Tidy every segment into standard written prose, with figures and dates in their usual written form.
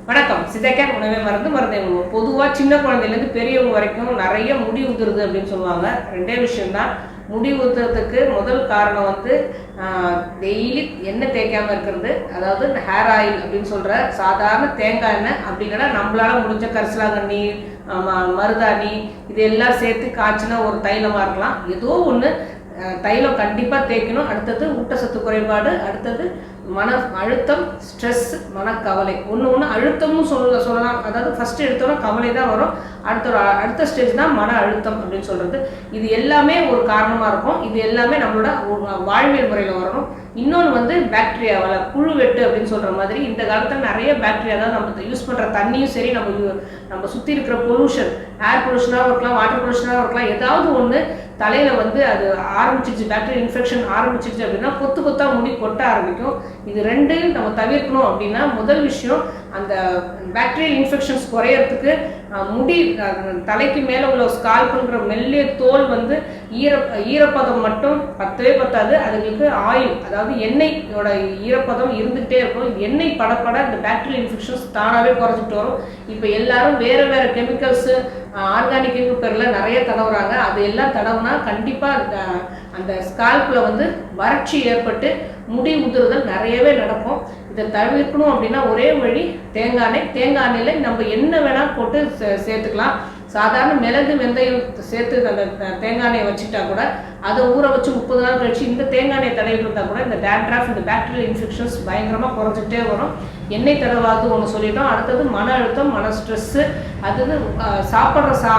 வணக்கம். சிதைக்கன் உணவே மருந்து மருந்தே உணவு. பொதுவாக சின்ன குழந்தைலேருந்து பெரியவங்க வரைக்கும் நிறைய முடி உதிருது அப்படின்னு சொல்லுவாங்க. ரெண்டே விஷயம்தான். முடி உதிரத்துக்கு முதல் காரணம் வந்து டெய்லி எண்ணெய் தேய்க்காமல் இருக்கிறது, அதாவது ஹேர் ஆயில் அப்படின்னு சொல்கிற சாதாரண தேங்காய் எண்ணெய், அப்படி இல்லைன்னா நம்மளால முடிஞ்ச கரிசலாங்கண்ணி, மருதாணி இது எல்லாம் சேர்த்து காய்ச்சினா ஒரு தைலமாக இருக்கலாம். ஏதோ ஒன்று தைலம் கண்டிப்பாக தேய்க்கணும். அடுத்தது ஊட்டச்சத்து குறைபாடு, அடுத்தது மன அழுத்தம், ஸ்ட்ரெஸ், மனக்கவலை. ஒன்று அழுத்தமும் சொல்லலாம். அதாவது ஃபஸ்ட்டு எடுத்தோன்னா கவலை தான் வரும், அடுத்த ஸ்டேஜ் தான் மன அழுத்தம் அப்படின்னு சொல்கிறது. இது எல்லாமே ஒரு காரணமாக இருக்கும். இது எல்லாமே நம்மளோட வாழ்வியல் முறையில் வரணும். இன்னொன்று வந்து பாக்டீரியாவால் புழு வெட்டு அப்படின்னு சொல்கிற மாதிரி இந்த காலத்தில் நிறைய பாக்டீரியா தான் நம்ம யூஸ் பண்ணுற தண்ணியும் சரி, நம்ம சுற்றி இருக்கிற பொல்யூஷன், ஏர் பொல்யூஷனாகவும் இருக்கலாம், வாட்டர் பொல்யூஷனாகவும் இருக்கலாம், ஏதாவது ஒன்று தலையில் வந்து அது ஆரம்பிச்சிருச்சு, பாக்டீரியா இன்ஃபெக்ஷன் ஆரம்பிச்சிருச்சு அப்படின்னா கொத்து கொத்தாக முடி கொட்ட ஆரம்பிக்கும். இது ரெண்டையும் நம்ம தவிர்க்கணும் அப்படின்னா முதல் விஷயம், அந்த பாக்டீரியல் இன்ஃபெக்ஷன்ஸ் குறையறதுக்கு முடி தலைக்கு மேலே உள்ள ஸ்கால்ப்ங்கிற மெல்லிய தோல் வந்து ஈரப்பதம் மட்டும் பத்தவே பத்தாது. அதுங்களுக்கு ஆயில், அதாவது எண்ணெயோட ஈரப்பதம் இருந்துகிட்டே இருக்கும். எண்ணெய் படப்பட இந்த பாக்டீரியல் இன்ஃபெக்ஷன்ஸ் தானாகவே குறைஞ்சிட்டு வரும். இப்போ எல்லாரும் வேறு வேறு கெமிக்கல்ஸு, ஆர்கானிக் பேரில் நிறைய தடவுறாங்க. அது எல்லாம் தடவுனா கண்டிப்பாக அந்த ஸ்கால்பில் வந்து வறட்சி ஏற்பட்டு முடி உதிர்தல் நிறையவே நடக்கும். இதை தவிர்க்கணும் அப்படின்னா ஒரே வழி தேங்காய் எண்ணெயில் நம்ம என்ன வேணால் போட்டு சேர்த்துக்கலாம். சாதாரண மிளகு வெந்தயம் சேர்த்து அந்த தேங்காய் எண்ணெயை வச்சுட்டா கூட அதை ஊற வச்சு 30 நாள் கழிச்சு இந்த தேங்காய் எண்ணெய் தடவிட்டு இருந்தால் கூட இந்த டேண்ட்ரஃப், இந்த பாக்டீரியல் இன்ஃபெக்ஷன்ஸ் பயங்கரமாக குறைஞ்சிட்டே வரும். எண்ணெய் தடவாது ஒன்று சொல்லிட்டோம். அடுத்தது மன அழுத்தம், மன ஸ்ட்ரெஸ்ஸு, அடுத்தது சாப்பிட்ற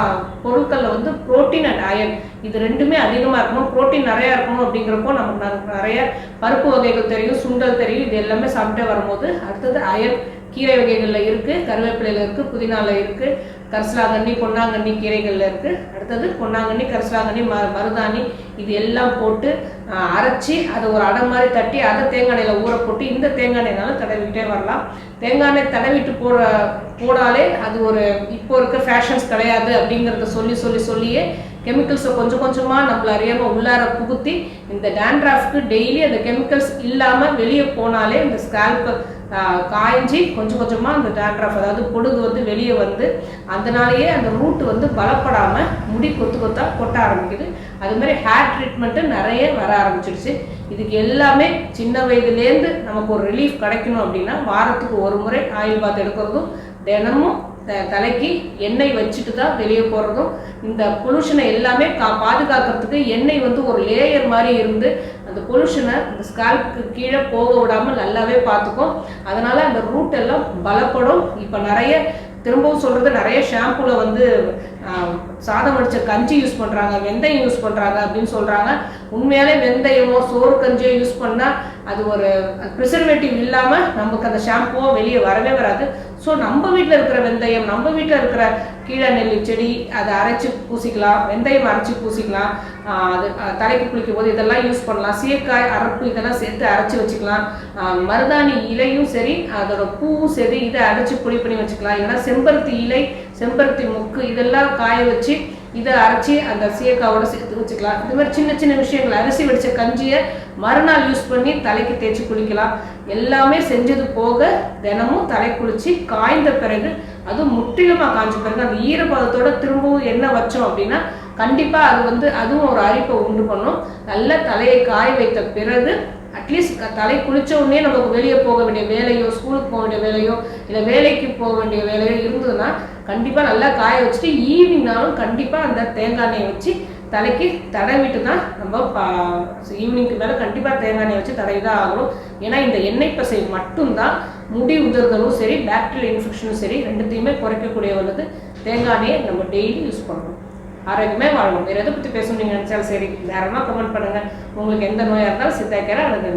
பொருட்களில் வந்து புரோட்டீன் அண்ட் அயன் இது ரெண்டுமே அதிகமாக இருக்கணும். புரோட்டீன் நிறையா இருக்கணும். அப்படிங்கிறப்போ நமக்கு நிறைய பருப்பு வகைகள் தெரியும், சுண்டல் தெரியும், இது எல்லாமே சாப்பிட்டே வரும்போது. அடுத்தது அயன் கீரை வகைகளில் இருக்குது, கருவேப்பிலையில் இருக்குது, புதினாவில் இருக்குது, கரிசலாங்கண்ணி, பொன்னாங்கண்ணி கீரைகளில் இருக்குது. அடுத்தது பொன்னாங்கண்ணி, கரிசலாங்கண்ணி, மருதாணி இது எல்லாம் போட்டு அரைச்சி அதை ஒரு அடை மாதிரி தட்டி அதை தேங்காய் எண்ணெயில் ஊற போட்டு இந்த தேங்காய் எண்ணெய்னாலும் தடவிக்கிட்டே வரலாம். தேங்காய் எண்ணெய் தடவிட்டு போடாலே அது ஒரு இப்போ இருக்க ஃபேஷன்ஸ் கிடையாது அப்படிங்கிறத சொல்லியே கெமிக்கல்ஸை கொஞ்சம் கொஞ்சமாக நம்மள அறியாமல் உள்ளார புகுத்தி இந்த டேண்ட்ராஃப்க்கு டெய்லி அந்த கெமிக்கல்ஸ் இல்லாமல் வெளியே போனாலே இந்த ஸ்கால்ப் காய்ஞ்சி கொஞ்சம் கொஞ்சமாக அந்த டேண்ட்ரஃப், அதாவது பொடுகு வந்து வெளியே வந்து அதனாலேயே அந்த ரூட் வந்து பலப்படாமல் முடி கொத்தாக கொட்ட ஆரம்பிக்குது. அதுமாதிரி ஹேர் ட்ரீட்மெண்ட்டு நிறைய வர ஆரம்பிச்சிடுச்சு. இதுக்கு எல்லாமே சின்ன வயதுலேருந்து நமக்கு ஒரு ரிலீஃப் கிடைக்கணும் அப்படின்னா வாரத்துக்கு ஒரு முறை ஆயில் பாத் எடுக்கிறதும், தினமும் தலைக்கு எண்ணெய் வச்சுட்டு தான் வெளியே போகிறதும், இந்த பொல்யூஷனை எல்லாமே பாதுகாக்கிறதுக்கு எண்ணெய் வந்து ஒரு லேயர் மாதிரி இருந்து அந்த பொல்யூஷனை இந்த ஸ்கால்ப்புக்கு கீழே போக விடாமல் நல்லாவே பார்த்துக்கும். அதனால் அந்த ரூட் எல்லாம் பலப்படும். இப்போ நிறைய திரும்பவும் சொல்கிறது, நிறைய ஷாம்புவில் வந்து சாதம் வடித்த கஞ்சி யூஸ் பண்ணுறாங்க, வெந்தயம் யூஸ் பண்ணுறாங்க அப்படின்னு சொல்கிறாங்க. உண்மையாலே வெந்தயமோ சோறு கஞ்சியோ யூஸ் பண்ணால் அது ஒரு ப்ரிசர்வேட்டிவ் இல்லாமல் நமக்கு அந்த ஷாம்புவோ வெளியே வரவே வராது. ஸோ நம்ம வீட்டில் இருக்கிற வெந்தயம், நம்ம வீட்டில் இருக்கிற கீழே நெல்லி செடி அதை அரைச்சி பூசிக்கலாம், வெந்தயம் அரைச்சி பூசிக்கலாம், அது தலைக்கு குளிக்கும் போது இதெல்லாம் யூஸ் பண்ணலாம். சீக்காய், அரப்பு இதெல்லாம் சேர்த்து அரைச்சி வச்சுக்கலாம். மருதாணி இலையும் சரி, அதோட பூவும் சரி, இதை அரைச்சி பொடி பண்ணி வச்சுக்கலாம். இல்லைன்னா செம்பருத்தி இலை, செம்பருத்தி மொக்கு இதெல்லாம் காய வச்சு இதை அரைச்சி அந்த சீக்காவோட சேர்த்து வச்சுக்கலாம். இது மாதிரி சின்ன சின்ன விஷயங்கள், அரிசி வடித்த கஞ்சியை மறுநாள் யூஸ் பண்ணி தலைக்கு தேய்ச்சி குளிக்கலாம். எல்லாமே செஞ்சது போக தினமும் தலை குளிச்சு காய்ந்த பிறகு, அதுவும் முற்றிலுமாக காய்ஞ்ச பிறகு அந்த ஈரப்பதத்தோட திரும்பவும் எண்ணெய் வச்சோம் அப்படின்னா கண்டிப்பாக அது வந்து அதுவும் ஒரு அரிப்பை உண்டு பண்ணும். நல்ல தலையை காய வைத்த பிறகு அட்லீஸ்ட் தலை குளிச்ச உடனே நமக்கு வெளியே போக வேண்டிய வேலையோ, ஸ்கூலுக்கு போக வேண்டிய வேலையோ, இல்லை வேலைக்கு போக வேண்டிய வேலையோ இருந்ததுன்னா கண்டிப்பாக நல்லா காய வச்சுட்டு ஈவினிங்னாலும் கண்டிப்பாக அந்த தேங்காய் எண்ணெயை வச்சு தலைக்கு தடவிட்டு தான் நம்ம ஈவினிங்க்கு மேலே கண்டிப்பாக தேங்காய் எண்ணெயை வச்சு தடவி தான் ஆகணும். ஏன்னா இந்த எண்ணெய் பசை மட்டும்தான் முடி உதிர்தலும் சரி, பாக்டீரியல் இன்ஃபெக்ஷனும் சரி, ரெண்டுத்தையுமே குறைக்கக்கூடிய உள்ளது. தேங்காய் எண்ணெயை நம்ம டெய்லி யூஸ் பண்ணணும். ஆரோக்கியமே வாழணும். வேறு எதை பற்றி பேசணும் நீங்கள் நினச்சாலும் சரி, நேரமாக கமெண்ட் பண்ணுங்கள். உங்களுக்கு எந்த நோயாக இருந்தாலும் சித்தாய்க்கிற அல்லது